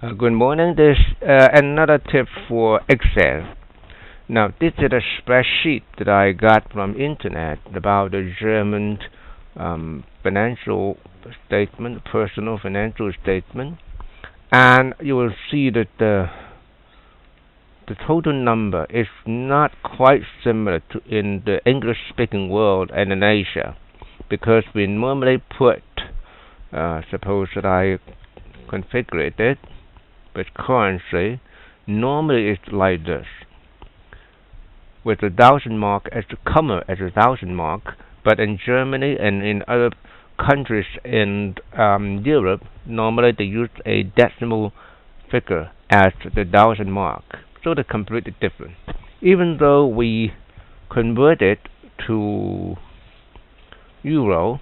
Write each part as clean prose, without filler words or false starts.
Good morning. This another tip for Excel. Now, this is a spreadsheet that I got from internet about the German financial statement, personal financial statement, and you will see that the total number is not quite similar to in the English-speaking world and in Asia, because we normally put, suppose that I configure it with currency, normally it's like this, with the thousand mark as the comma as a thousand mark, but in Germany and in other countries in Europe, normally they use a decimal figure as the thousand mark. So they're completely different. Even though we convert it to euro,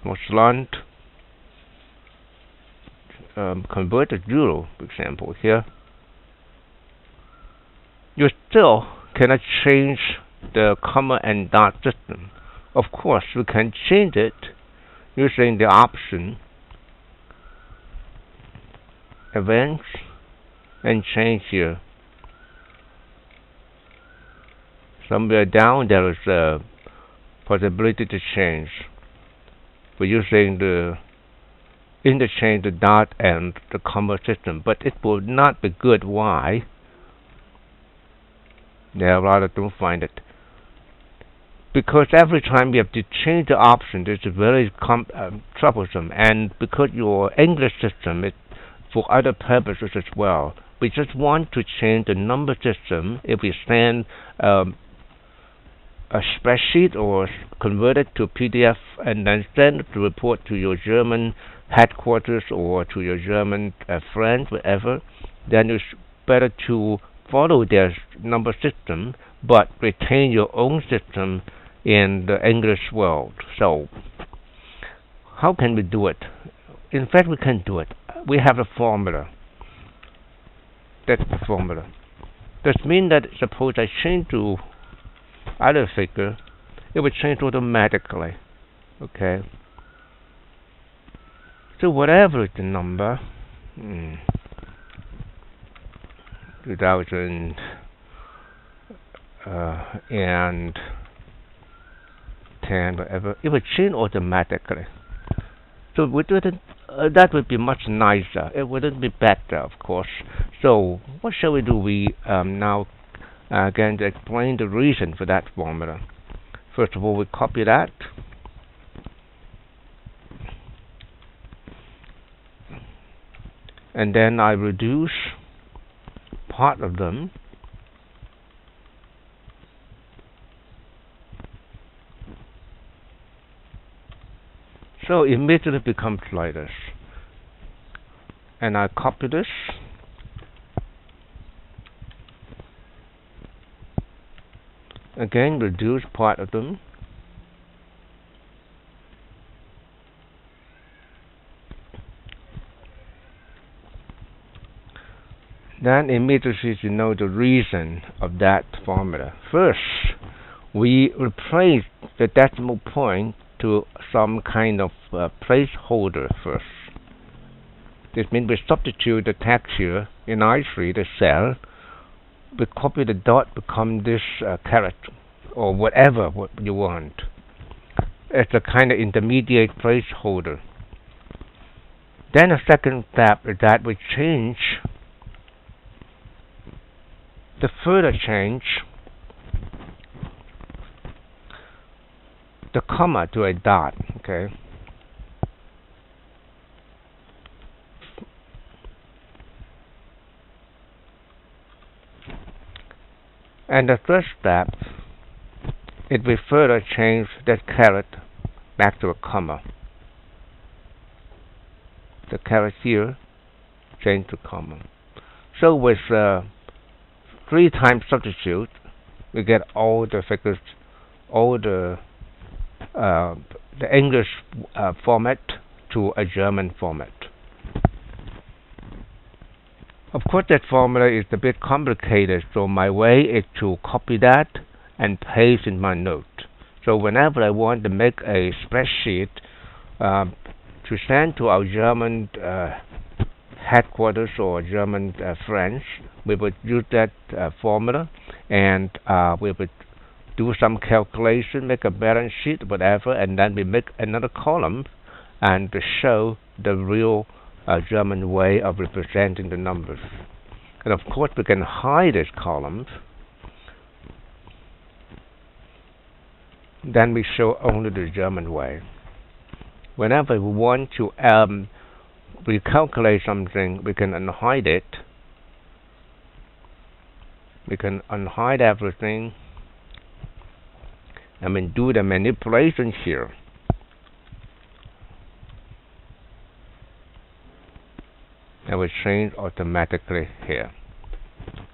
Deutschland converted euro, for example, here, you still cannot change the comma and dot system. Of course, we can change it using the option events and change here. Somewhere down there is a possibility to change. We're using the interchange the dot and the comma system, but it will not be good. Why? Yeah, rather don't find it. Because every time you have to change the option, it's very troublesome, and because your English system is for other purposes as well. We just want to change the number system. If we send a spreadsheet or convert it to PDF and then send the report to your German headquarters or to your German friends, whatever, then it's better to follow their number system but retain your own system in the English world. So, how can we do it? In fact, we can do it. We have a formula. That's the formula. This means that suppose I change to other figure, it will change automatically. Okay. So whatever is the number, 2000 and 10, whatever, it will change automatically. So that would be much nicer. It wouldn't be better, of course. So what shall we do? We now going to explain the reason for that formula. First of all, we copy that. And then I reduce part of them. So immediately becomes like this. And I copy this. Again, reduce part of them. Then immediately you know the reason of that formula. First, we replace the decimal point to some kind of placeholder first. This means we substitute the text here in I3, the cell. We copy the dot, become this character or whatever what you want. It's a kind of intermediate placeholder. Then a second step is that we change the further change the comma to a dot. Okay. And the third step, it will further change that caret back to a comma. The caret here, change to comma. So with 3 times substitute, we get all the figures, all the English format to a German format. Of course, that formula is a bit complicated, so my way is to copy that and paste in my note. So whenever I want to make a spreadsheet to send to our German headquarters or German friends, we would use that formula, and we would do some calculation, make a balance sheet, whatever, and then we make another column and to show the real German way of representing the numbers. And of course, we can hide these columns. Then we show only the German way. Whenever we want to recalculate something, we can unhide it. We can unhide everything. I mean, do the manipulation here. And we change automatically here.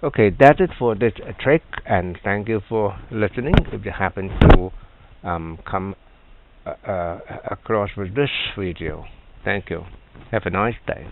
Okay, that's it for this trick, and thank you for listening. If you happen to come across with this video, thank you. Have a nice day.